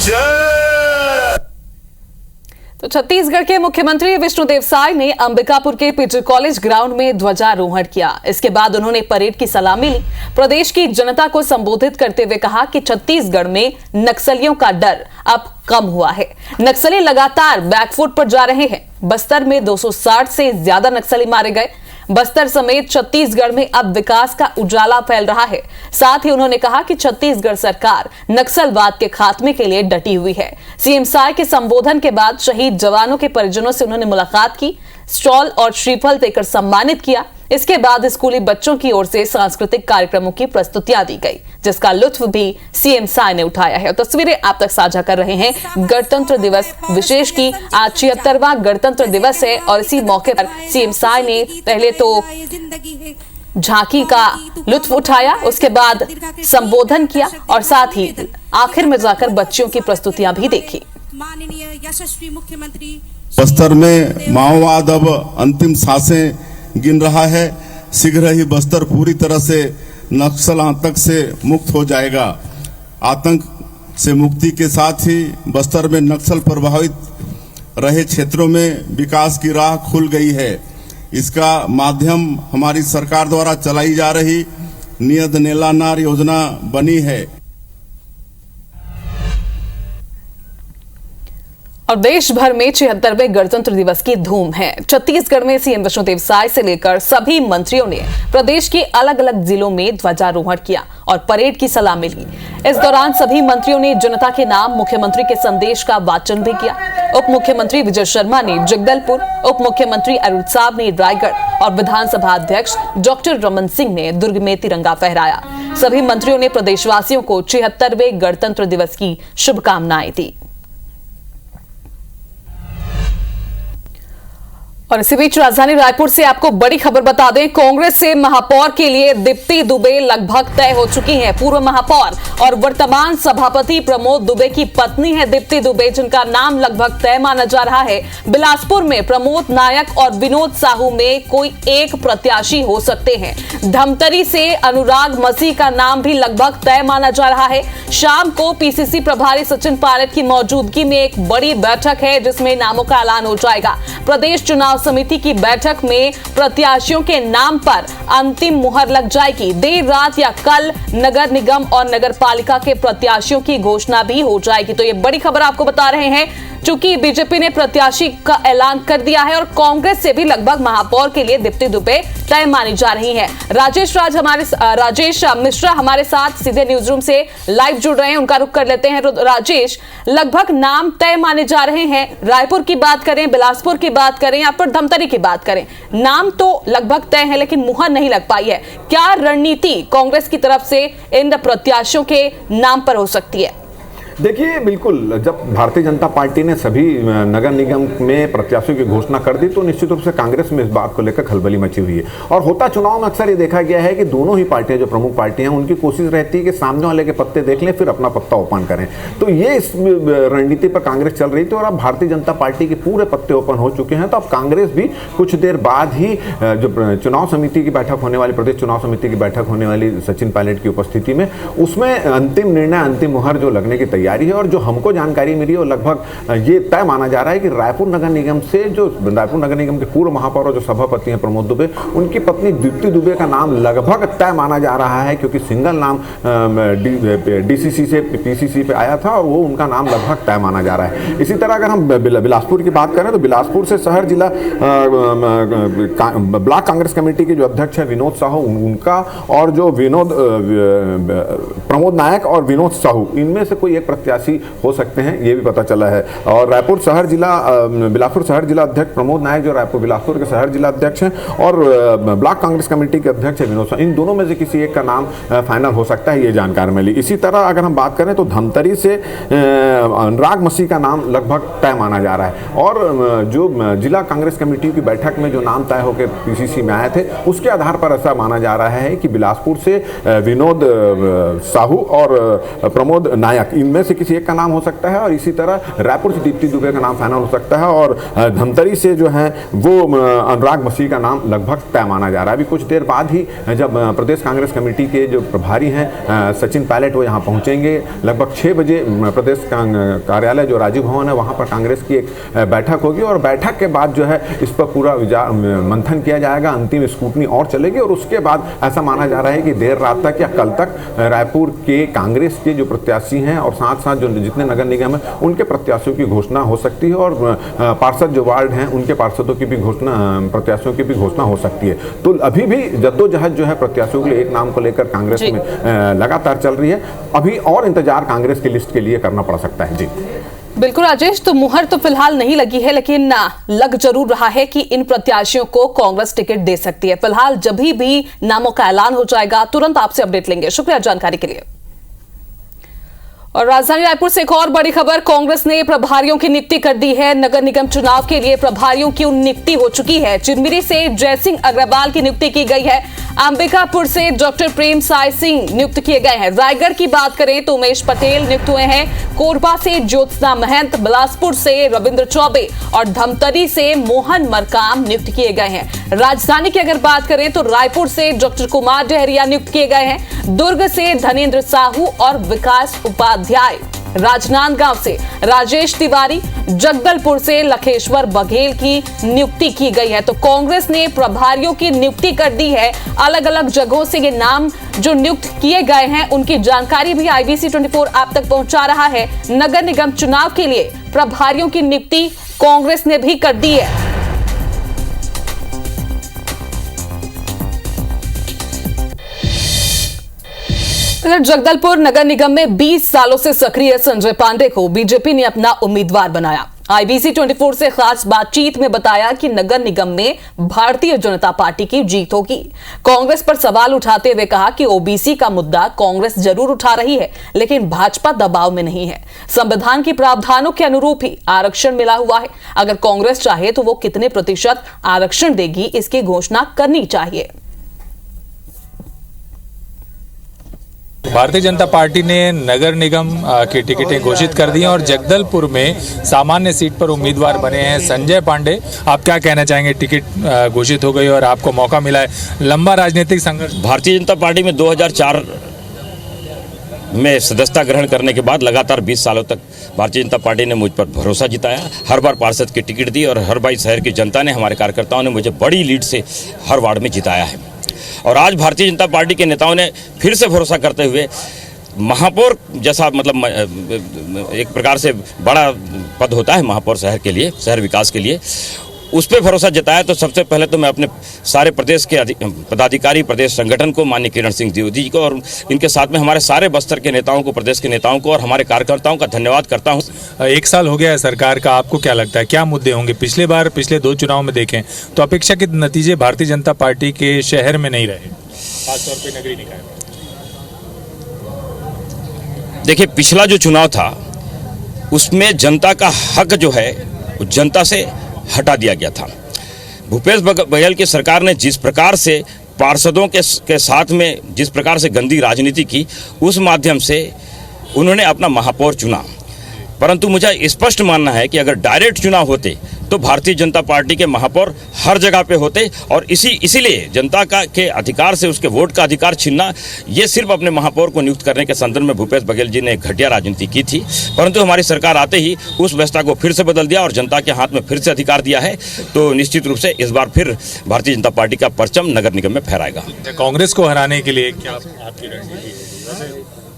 जय। तो छत्तीसगढ़ के मुख्यमंत्री विष्णुदेव साय ने अंबिकापुर के पीजी कॉलेज ग्राउंड में ध्वजारोहण किया। इसके बाद उन्होंने परेड की सलामी ली। प्रदेश की जनता को संबोधित करते हुए कहा कि छत्तीसगढ़ में नक्सलियों का डर अब कम हुआ है। नक्सली लगातार बैकफुट पर जा रहे हैं। बस्तर में 260 से ज्यादा नक्सली मारे गए। बस्तर समेत छत्तीसगढ़ में अब विकास का उजाला फैल रहा है। साथ ही उन्होंने कहा कि छत्तीसगढ़ सरकार नक्सलवाद के खात्मे के लिए डटी हुई है। सीएम साय के संबोधन के बाद शहीद जवानों के परिजनों से उन्होंने मुलाकात की, स्टॉल और श्रीफल देकर सम्मानित किया। इसके बाद स्कूली बच्चों की ओर से सांस्कृतिक कार्यक्रमों की प्रस्तुतियां दी गई, जिसका लुत्फ भी सीएम साय ने उठाया है। तस्वीरें आप तक साझा कर रहे हैं गणतंत्र दिवस विशेष की। आज 76वां गणतंत्र दिवस है और इसी मौके पर सीएम साय ने पहले तो झांकी का लुत्फ उठाया, उसके बाद संबोधन किया और साथ ही आखिर में जाकर बच्चियों की प्रस्तुतियां भी देखी। माननीय यशस्वी मुख्यमंत्री बस्तर में माओवाद अब अंतिम सांसें गिन रहा है। शीघ्र ही बस्तर पूरी तरह से नक्सल आतंक से मुक्त हो जाएगा। आतंक से मुक्ति के साथ ही बस्तर में नक्सल प्रभावित रहे क्षेत्रों में विकास की राह खुल गई है। इसका माध्यम हमारी सरकार द्वारा चलाई जा रही नियत नेलानार योजना बनी है। और देश भर में 76वें गणतंत्र दिवस की धूम है। छत्तीसगढ़ में सीएम विष्णुदेव साय से लेकर सभी मंत्रियों ने प्रदेश के अलग अलग जिलों में ध्वजारोहण किया और परेड की सलामी ली। इस दौरान सभी मंत्रियों ने जनता के नाम मुख्यमंत्री के संदेश का वाचन भी किया। उप मुख्यमंत्री विजय शर्मा ने जगदलपुर, उप मुख्यमंत्री अरुण साव ने रायगढ़ और विधानसभा अध्यक्ष डॉक्टर रमन सिंह ने दुर्ग में तिरंगा फहराया। सभी मंत्रियों ने प्रदेशवासियों को 76वें गणतंत्र दिवस की शुभकामनाएं दी। और इसी बीच राजधानी रायपुर से आपको बड़ी खबर बता दें, कांग्रेस से महापौर के लिए दीप्ति दुबे लगभग तय हो चुकी हैं। पूर्व महापौर और वर्तमान सभापति प्रमोद दुबे की पत्नी है दीप्ति दुबे, जिनका नाम लगभग तय माना जा रहा है। बिलासपुर में प्रमोद नायक और विनोद साहू में कोई एक प्रत्याशी हो सकते हैं। धमतरी से अनुराग मसीह का नाम भी लगभग तय माना जा रहा है। शाम को पीसीसी प्रभारी सचिन पायलट की मौजूदगी में एक बड़ी बैठक है, जिसमें नामों का ऐलान हो जाएगा। प्रदेश चुनाव समिति की बैठक में प्रत्याशियों के नाम पर अंतिम मुहर लग जाएगी। देर रात या कल नगर निगम और नगर पालिका के प्रत्याशियों की घोषणा भी हो जाएगी। तो ये बड़ी खबर आपको बता रहे हैं, चूंकि बीजेपी ने प्रत्याशी का ऐलान कर दिया है और कांग्रेस से भी लगभग महापौर के लिए दीप्ति दुबे तय मानी जा रही हैं। राजेश मिश्रा हमारे साथ सीधे न्यूज रूम से लाइव जुड़ रहे हैं, उनका रुख कर लेते हैं। राजेश, लगभग नाम तय माने जा रहे हैं। रायपुर की बात करें, बिलासपुर की बात करें या फिर धमतरी की बात करें, नाम तो लगभग तय है लेकिन मुहर नहीं लग पाई है। क्या रणनीति कांग्रेस की तरफ से इन प्रत्याशियों के नाम पर हो सकती है? देखिए, बिल्कुल, जब भारतीय जनता पार्टी ने सभी नगर निगम में प्रत्याशियों की घोषणा कर दी तो निश्चित रूप से कांग्रेस में इस बात को लेकर खलबली मची हुई है। और होता चुनाव में अक्सर ये देखा गया है कि दोनों ही पार्टियां, जो प्रमुख पार्टियां हैं, उनकी कोशिश रहती है कि सामने वाले के पत्ते देख लें फिर अपना पत्ता ओपन करें। तो ये इस रणनीति पर कांग्रेस चल रही थी और अब भारतीय जनता पार्टी के पूरे पत्ते ओपन हो चुके हैं। तो अब कांग्रेस भी कुछ देर बाद ही जो चुनाव समिति की बैठक होने वाली, प्रदेश चुनाव समिति की बैठक होने वाली सचिन पायलट की उपस्थिति में, उसमें अंतिम निर्णय, अंतिम मुहर जो लगने की तैयारी है। और जो हमको जानकारी मिली है, लगभग ये तय माना जा रहा है कि रायपुर नगर निगम से, जो रायपुर नगर निगम के पूर्व महापौर और जो सभापति हैं प्रमोद दुबे, उनकी पत्नी दीप्ति दुबे का नाम लगभग तय माना जा रहा है, क्योंकि सिंगल नाम डीसीसी से पीसीसी पे आया था और वो उनका नाम लगभग तय माना जा रहा है। इसी तरह अगर हम बिलासपुर की बात करें तो बिलासपुर से शहर जिला ब्लॉक कांग्रेस कमेटी के जो अध्यक्ष है विनोद साहू, उनका और जो प्रमोद नायक और विनोद साहू, इनमें से कोई एक प्रत्याशी हो सकते हैं, ये भी पता चला है। और रायपुर शहर जिला, बिलासपुर शहर जिला अध्यक्ष प्रमोद नायक जो रायपुर बिलासपुर के शहर जिला अध्यक्ष हैं और ब्लॉक कांग्रेस कमेटी के अध्यक्ष है विनोद साहू, इन दोनों में से किसी एक का नाम फाइनल हो सकता है, ये जानकारी मिली। इसी तरह अगर हम बात करें तो धमतरी से अनुराग मसीह का नाम लगभग तय माना जा रहा है। और जो जिला कांग्रेस कमेटी की बैठक में जो नाम तय होकर पीसीसी में आए थे, उसके आधार पर ऐसा माना जा रहा है कि बिलासपुर से विनोद साहू और प्रमोद नायक, इनमें से किसी एक का नाम हो सकता है और इसी तरह रायपुर से दीप्ति दुबे का नाम फाइनल हो सकता है और धमतरी से जो है वो अनुराग मसीह का नाम लगभग तय माना जा रहा है। अभी कुछ देर बाद ही जब प्रदेश कांग्रेस कमेटी के जो प्रभारी हैं सचिन पायलट वो यहाँ पहुँचेंगे। लगभग 6 बजे प्रदेश कार्यालय जो राजीव भवन है वहाँ पर कांग्रेस की एक बैठक होगी और बैठक के बाद जो है इस पर पूरा विचार मंथन किया जाएगा, अंतिम स्क्रूटनी और चलेगी और उसके बाद ऐसा माना जा रहा है कि देर रात तक या कल तक रायपुर के कांग्रेस के जो प्रत्याशी हैं और साथ साथ जो जितने नगर निगम हैं उनके प्रत्याशियों की घोषणा हो सकती है और पार्षद जो वार्ड हैं उनके पार्षदों की भी घोषणा, प्रत्याशियों की भी घोषणा हो सकती है। तो अभी भी जद्दोजहद जो है प्रत्याशियों के लिए एक नाम को लेकर कांग्रेस में लगातार चल रही है। अभी और इंतजार कांग्रेस की लिस्ट के लिए करना पड़ सकता है। जी बिल्कुल राजेश, तो मुहर तो फिलहाल नहीं लगी है लेकिन लग जरूर रहा है कि इन प्रत्याशियों को कांग्रेस टिकट दे सकती है। फिलहाल जब भी नामों का ऐलान हो जाएगा तुरंत आपसे अपडेट लेंगे। शुक्रिया जानकारी के लिए। और राजधानी रायपुर से एक और बड़ी खबर, कांग्रेस ने प्रभारियों की नियुक्ति कर दी है। नगर निगम चुनाव के लिए प्रभारियों की नियुक्ति हो चुकी है। चिरमिरी से जयसिंह अग्रवाल की नियुक्ति की गई है। अंबिकापुर से डॉक्टर प्रेम साय सिंह नियुक्त किए गए हैं। रायगढ़ की बात करें तो उमेश पटेल नियुक्त हुए हैं। कोरबा से ज्योत्सना महंत, बिलासपुर से रविंद्र चौबे और धमतरी से मोहन मरकाम नियुक्त किए गए हैं। राजधानी की अगर बात करें तो रायपुर से डॉक्टर कुमार डहरिया नियुक्त किए गए हैं। दुर्ग से धनेन्द्र साहू और विकास उपाध्याय, राजनांदगांव से राजेश तिवारी, जगदलपुर से लखेश्वर बघेल की नियुक्ति की गई है। तो कांग्रेस ने प्रभारियों की नियुक्ति कर दी है। अलग अलग जगहों से ये नाम जो नियुक्त किए गए हैं उनकी जानकारी भी IBC 24 आप तक पहुंचा रहा है। नगर निगम चुनाव के लिए प्रभारियों की नियुक्ति कांग्रेस ने भी कर दी है। जगदलपुर नगर निगम में 20 सालों से सक्रिय संजय पांडे को बीजेपी ने अपना उम्मीदवार बनाया। IBC 24 से खास बातचीत में बताया कि नगर निगम में भारतीय जनता पार्टी की जीत होगी। कांग्रेस पर सवाल उठाते हुए कहा कि OBC का मुद्दा कांग्रेस जरूर उठा रही है लेकिन भाजपा दबाव में नहीं है। संविधान के प्रावधानों के अनुरूप ही आरक्षण मिला हुआ है। अगर कांग्रेस चाहे तो वो कितने प्रतिशत आरक्षण देगी इसकी घोषणा करनी चाहिए। भारतीय जनता पार्टी ने नगर निगम की टिकटें घोषित कर दी हैं और जगदलपुर में सामान्य सीट पर उम्मीदवार बने हैं संजय पांडे। आप क्या कहना चाहेंगे? टिकट घोषित हो गई और आपको मौका मिला है। लंबा राजनीतिक संघर्ष। भारतीय जनता पार्टी में 2004 में सदस्यता ग्रहण करने के बाद लगातार 20 सालों तक भारतीय जनता पार्टी ने मुझ पर भरोसा जिताया। हर बार पार्षद की टिकट दी और हर बार शहर की जनता ने, हमारे कार्यकर्ताओं ने मुझे बड़ी लीड से हर वार्ड में जिताया है। और आज भारतीय जनता पार्टी के नेताओं ने फिर से भरोसा करते हुए महापौर जैसा, मतलब एक प्रकार से बड़ा पद होता है महापौर शहर के लिए, शहर विकास के लिए, उस पर भरोसा जताया। तो सबसे पहले तो मैं अपने सारे प्रदेश के पदाधिकारी, प्रदेश संगठन को, माननीय किरण सिंह द्विवेदी जी को और इनके साथ में हमारे सारे बस्तर के नेताओं को, प्रदेश के नेताओं को और हमारे कार्यकर्ताओं का धन्यवाद करता हूं। 1 साल हो गया है सरकार का, आपको क्या लगता है क्या मुद्दे होंगे? पिछले 2 चुनाव में देखें तो अपेक्षाकृत नतीजे भारतीय जनता पार्टी के शहर में नहीं रहे, खासतौर पर नगरीय निकाय में। देखिए, पिछला जो चुनाव था उसमें जनता का हक जो है जनता से हटा दिया गया था। भूपेश बघेल की सरकार ने जिस प्रकार से पार्षदों के साथ में जिस प्रकार से गंदी राजनीति की, उस माध्यम से उन्होंने अपना महापौर चुना। परंतु मुझे स्पष्ट मानना है कि अगर डायरेक्ट चुनाव होते तो भारतीय जनता पार्टी के महापौर हर जगह पे होते और इसीलिए जनता के अधिकार से उसके वोट का अधिकार छीनना, ये सिर्फ अपने महापौर को नियुक्त करने के संदर्भ में भूपेश बघेल जी ने घटिया राजनीति की थी। परंतु हमारी सरकार आते ही उस व्यवस्था को फिर से बदल दिया और जनता के हाथ में फिर से अधिकार दिया है। तो निश्चित रूप से इस बार फिर भारतीय जनता पार्टी का परचम नगर निगम में फहराएगा। कांग्रेस को हराने के लिए क्या आपकी रणनीति है?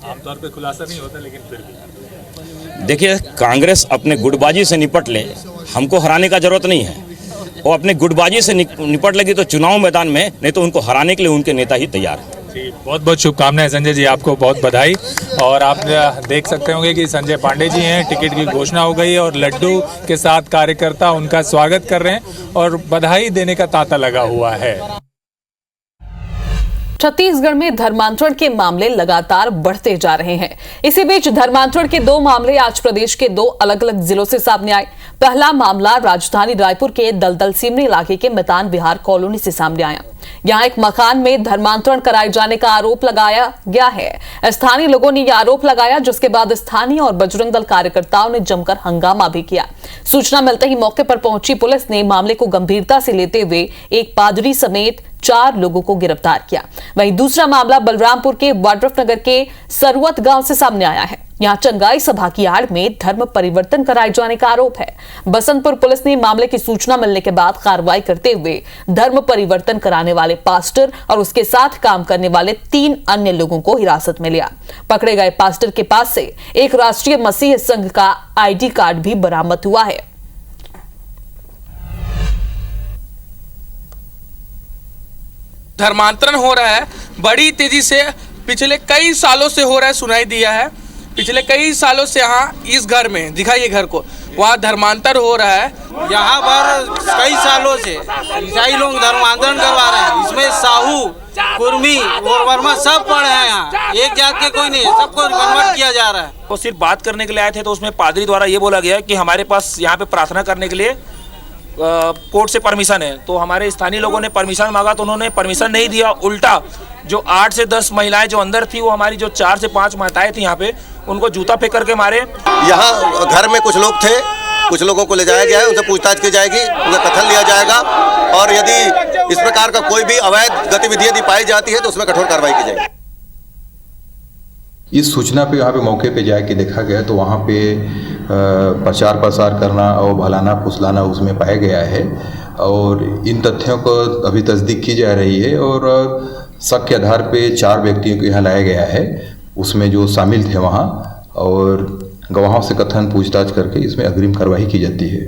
आमतौर पर खुलासा नहीं होता लेकिन फिर भी देखिए, कांग्रेस अपने गुटबाजी से निपट ले, हमको हराने का जरूरत नहीं है। वो अपने गुटबाजी से निपट लेगी तो चुनाव मैदान में, नहीं तो उनको हराने के लिए उनके नेता ही तैयार हैं। बहुत बहुत शुभकामनाएं संजय जी, आपको बहुत बधाई। और आप देख सकते होंगे कि संजय पांडे जी हैं, टिकट की घोषणा हो गई है और लड्डू के साथ कार्यकर्ता उनका स्वागत कर रहे हैं और बधाई देने का तांता लगा हुआ है। छत्तीसगढ़ में धर्मांतरण के मामले लगातार बढ़ते जा रहे हैं। इसी बीच धर्मांतरण के 2 मामले आज प्रदेश के 2 अलग अलग जिलों से सामने आए। पहला मामला राजधानी रायपुर के दलदल सिमरी इलाके के मैदान विहार कॉलोनी से सामने आया। यहां एक मकान में धर्मांतरण कराए जाने का आरोप लगाया गया है। स्थानीय लोगों ने यह आरोप लगाया, जिसके बाद स्थानीय और बजरंग दल कार्यकर्ताओं ने जमकर हंगामा भी किया। सूचना मिलते ही मौके पर पहुंची पुलिस ने मामले को गंभीरता से लेते हुए एक पादरी समेत 4 लोगों को गिरफ्तार किया। वहीं दूसरा मामला बलरामपुर के वाड्रफनगर के सरवत गांव से सामने आया है। यहां चंगाई सभा की आड़ में धर्म परिवर्तन कराए जाने का आरोप है। बसंतपुर पुलिस ने मामले की सूचना मिलने के बाद कार्रवाई करते हुए धर्म परिवर्तन कराने वाले पास्टर और उसके साथ काम करने वाले 3 अन्य लोगों को हिरासत में लिया। पकड़े गए पास्टर के पास से एक राष्ट्रीय मसीह संघ का ID कार्ड भी बरामद हुआ है। धर्मांतरण हो रहा है बड़ी तेजी से, पिछले कई सालों से हो रहा है, सुनाई दिया है। पिछले कई सालों से यहाँ इस घर में, दिखाइए घर को, वहाँ धर्मांतर हो रहा है। यहाँ पर कई सालों से ईसाई लोग धर्मांतरण करवा रहे हैं। इसमें साहू, कुर्मी और वर्मा सब पढ़े हैं। यहाँ एक जात के कोई नहीं, सबको कन्वर्ट किया जा रहा है। वो सिर्फ बात करने के लिए आए थे, तो उसमें पादरी द्वारा ये बोला गया कि हमारे पास यहाँ पे प्रार्थना करने के लिए कोर्ट से परमिशन है। तो हमारे स्थानीय लोगों ने परमिशन मांगा तो उन्होंने परमिशन नहीं दिया। उल्टा जो 8 से 10 महिलाएं जो अंदर थी, वो हमारी जो 4 से 5 माताएं थी यहाँ पे, उनको जूता फेंक करके मारे। यहाँ घर में कुछ लोग थे, कुछ लोगों को ले जाया गया है, उनसे पूछताछ की जाएगी, उनका कथन लिया जाएगा और यदि इस प्रकार का कोई भी अवैध गतिविधि यदि पाई जाती है तो उसमें कठोर कार्रवाई की जाएगी। इस सूचना पे यहाँ पे मौके पे जाके देखा गया तो वहाँ पे प्रचार प्रसार करना और भलाना फुसलाना उसमें पाया गया है और इन तथ्यों को अभी तस्दीक की जा रही है और शक के आधार पे 4 व्यक्तियों को यहाँ लाया गया है, उसमें जो शामिल थे वहाँ, और गवाहों से कथन पूछताछ करके इसमें अग्रिम कार्रवाई की जाती है।